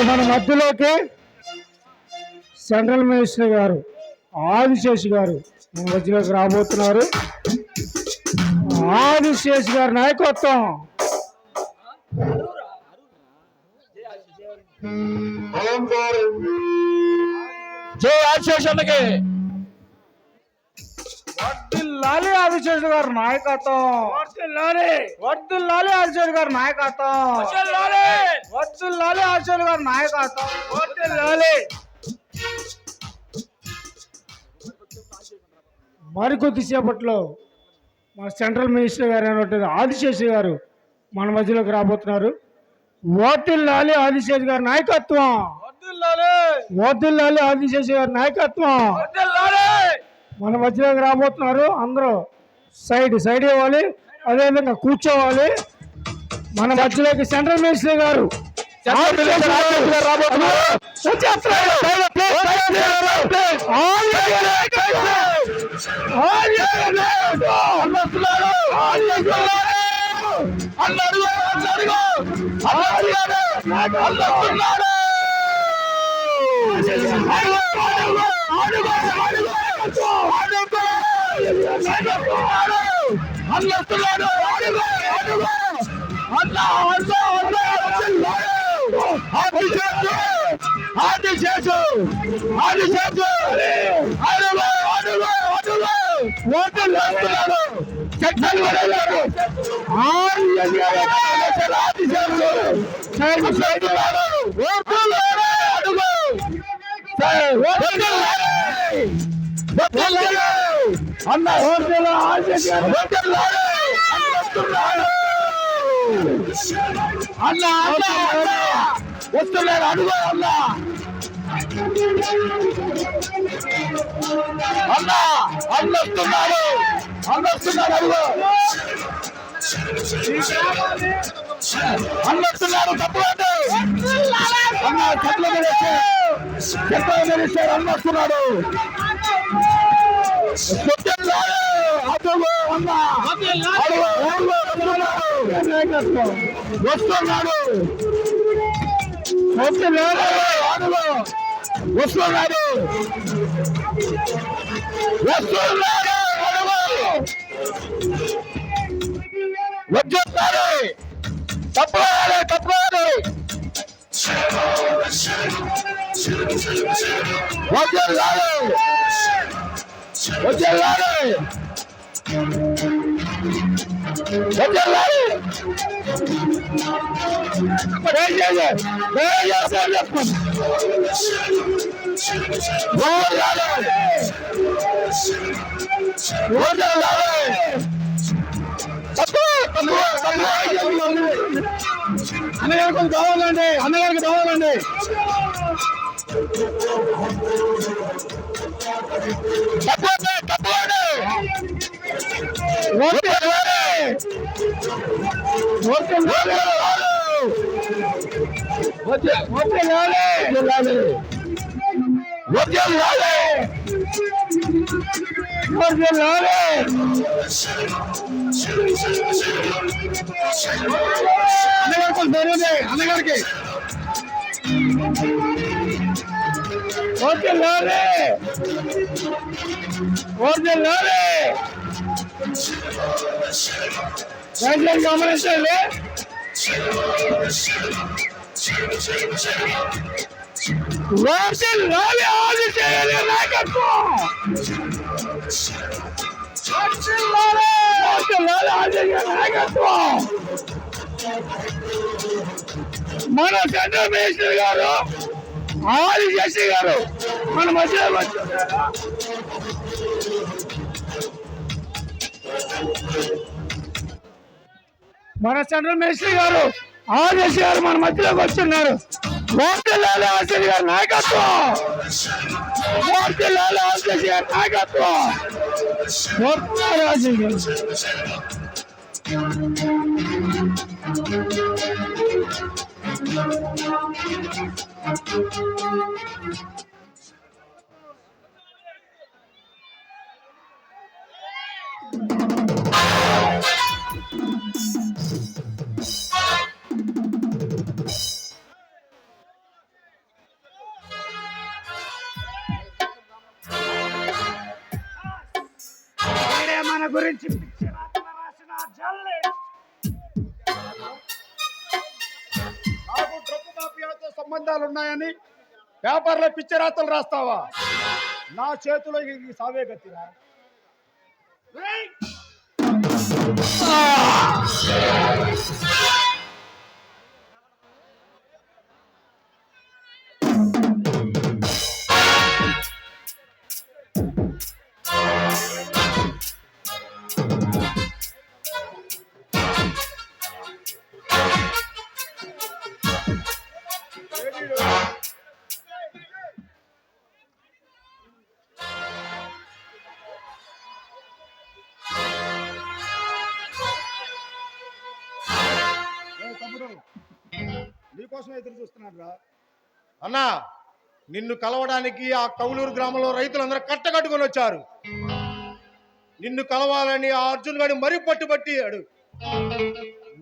మన మధ్యలోకి central minister గారు ఆదిశేష్ గారు మన మధ్యలోకి రాబోతున్నారు. ఆదిశేష్ గారి నాయకత్వం. జై ఆదిశేష్ అన్నకి. వర్ధిల్లాలి ఆదిశేష్ గారి నాయకత్వం. వర్ధిల్లాలి ఆదిశేష్ గారి నాయకత్వం. వర్ధిల్లాలి ఆదిశేష్ గారి నాయకత్వం. వర్ధిల్లాలి. మరికొద్ది సేపట్లో మన సెంట్రల్ మినిస్టర్ గారు అయినటువంటి ఆదిశేష్ గారు మన మధ్యలోకి రాబోతున్నారు. వర్ధిల్లాలి ఆదిశేష్ గారి నాయకత్వం. వర్ధిల్లాలి ఆదిశేష్ గారి నాయకత్వం. మన మధ్యలోకి రాబోతున్నారు. అందరూ సైడ్ ఇవ్వాలి, అదేవిధంగా కూర్చోవాలి. మన మధ్యలోకి సెంట్రల్ మినిస్టర్ గారు వస్తున్నారు. అడుగు అన్నొస్తున్నారు. తప్పదు అన్న చెట్ల మినిస్టర్ అన్నొస్తున్నాడు. వస్తున్నాడు. వచ్చేస్తారు. తప్పదు అన్నగారికి కావాలండి. అన్నగారికి గమనించండి. మన సెంట్రల్ మినిస్టర్ గారు ఆదిశేష్ గారు మన మధ్యలో మన సెంట్రల్ మినిస్టర్ గారు ఆదిశేష్ గారు మన మధ్యలోకి వస్తున్నారు. వర్ధిల్లాలి ఆదిశేష్ గారి నాయకత్వం. వర్ధిల్లాలి ఆదిశేష్ గారి నాయకత్వం. గురించి పిచ్చి రాతలు రాసిన జల్లే. నాకు డ్రగ్గు మాఫియాతో సంబంధాలు ఉన్నాయని పేపర్లో పిచ్చి రాతలు రాస్తావా? నా చేతిలో ఈ సావే గతిరా. రేయ్! తమ్ముడు, నీకోసం ఎదురు చూస్తున్నాడు రా. అన్నా, నిన్ను కలవడానికి ఆ కౌలూరు గ్రామంలో రైతులందరూ కట్టకట్టుకొని వచ్చారు. నిన్ను కలవాలని ఆ అర్జున్ గారిని మరీ పట్టుబట్టాడు.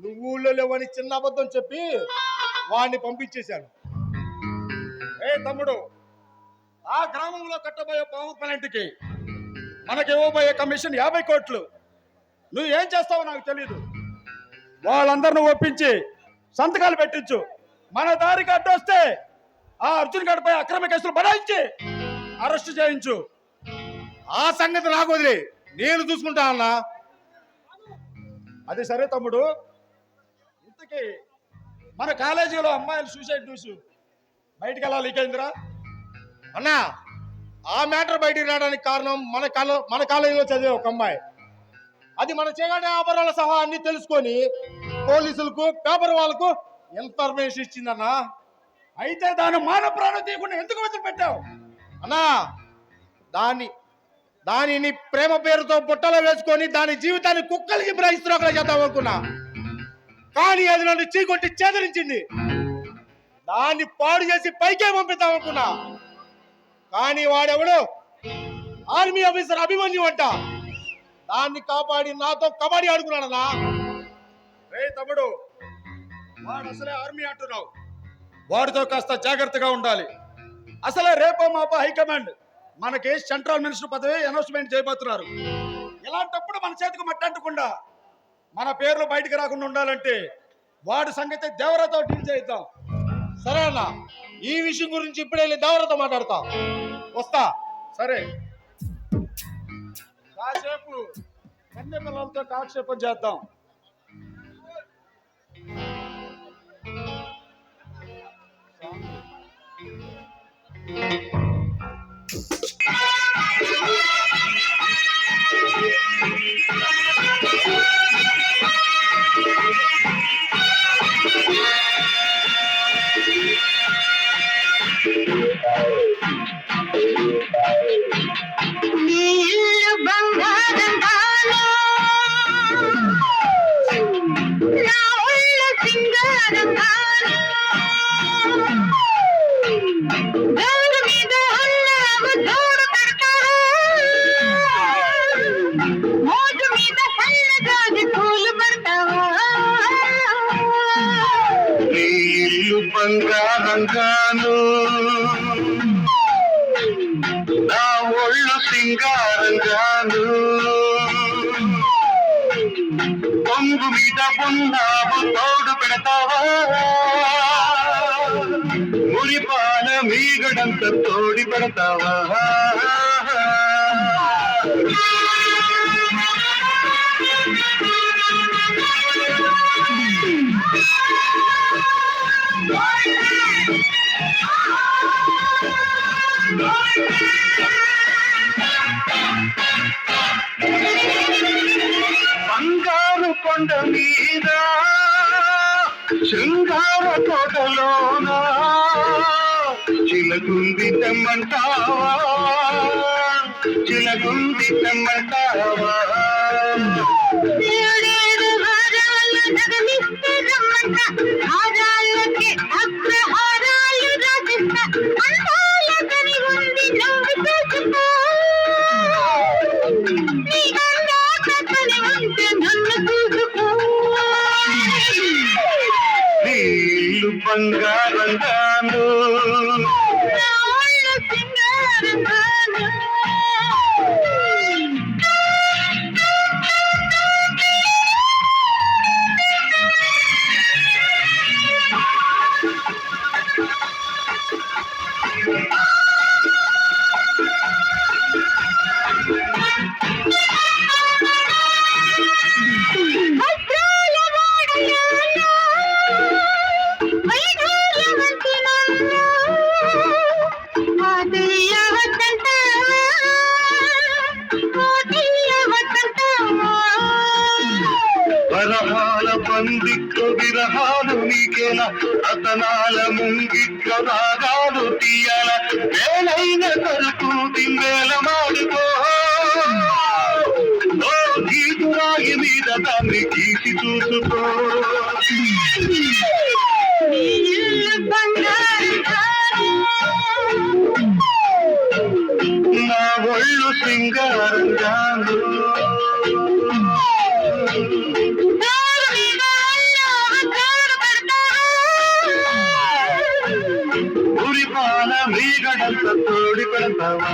నువ్వు ఊళ్ళో లేవని చిన్న అబద్ధం చెప్పి వాడిని పంపించేశాడు. తమ్ముడు, ఆ గ్రామంలో కట్టబోయే పవర్ ప్లాంట్కి మనకి ఇవ్వబోయే కమిషన్ 50 కోట్లు. నువ్వు ఏం చేస్తావో నాకు తెలీదు. వాళ్ళందరిని ఒప్పించి సంతకాలు పెట్టించు. మన దారికి అడ్డొస్తే ఆ అర్జున్ గడిపై అక్రమ కేసులు బనాయించి అరెస్ట్ చేయించు. ఆ సంగతి నాకు వదిలే, నేను చూసుకుంటా అన్నా. అది సరే తమ్ముడు, ఇంతకీ మన కాలేజీలో అమ్మాయిలు సూసైడ్ న్యూస్ బయటికి ఎలా లీక్ అయిందిరా? అన్నా, ఆ మ్యాటర్ బయటికి రావడానికి కారణం మన కాలేజీలో చదివే ఒక అమ్మాయి. అది మన చేయగానే ఆభరణాల సహా అన్ని తెలుసుకొని పోలీసులకు పేపర్ వాళ్ళకు ఇన్ఫర్మేషన్ ఇచ్చిందన్నా. అయితే దాని మాన ప్రాణం తీయకుండా ఎందుకు వదిలిపెట్టావు? అన్నా, దానిని ప్రేమ పేరుతో బుట్టలో వేసుకొని దాని జీవితాన్ని కుక్కలకి ప్రయిస్తున్నా చేద్దాం అనుకున్నా. కానీ అది నన్ను చీకొట్టి చేదరించింది. దాన్ని పాడు చేసి పైకే పంపిద్దాం అనుకున్నా. కానీ వాడెవడు ఆర్మీ ఆఫీసర్ అభిమన్యు అంట. దాన్ని కాపాడి నాతో కబడ్డీ ఆడుకున్నాడన్నా. తమ్ముడు, వాడు అసలే ఆర్మీ అంటున్నావు. వాడితో కాస్త జాగ్రత్తగా ఉండాలి. అసలే రేపో మాపో హైకమాండ్ మనకి సెంట్రల్ మినిస్టర్ పదవి అనౌన్స్మెంట్ చేయబోతున్నారు. ఇలాంటప్పుడు మన చేతికి మట్టంటకుండా మన పేర్లు బయటికి రాకుండా ఉండాలంటే వాడి సంగతి దేవరతో డీల్ చేద్దాం. సరే అన్న, ఈ విషయం గురించి ఇప్పుడే దేవరతో మాట్లాడతా. వస్తా. సరే, కాసేపు కన్య పిల్లలతో కాక్షేపం చేద్దాం. బంగారంగాను నా ఒళ్ళు సింగారంగాను పొంగు మీద ఉన్నావు తోడు పెడతావా మురిపాల మీగడంత తోడి పెడతావా బంగారు కొండ మీద శృంగార తోటలోనా చిలకుంది తెమ్మంటావా చిలకుంది తెమ్మంటావా నీళ్ళు బంగారంగాను వరహాల పందిట్లో విరహాలు నీకేలా రతనాల ముంగిట్లో రాగాలు తీయాల వేలైన సరుకు దింబేల మాడుకో ఓ గీతురాయి మీద దాన్ని గీసి చూసుకో నా ఒళ్ళు సింగారంగాను ఉరిపాల మీగడంత తోడి పెడతావా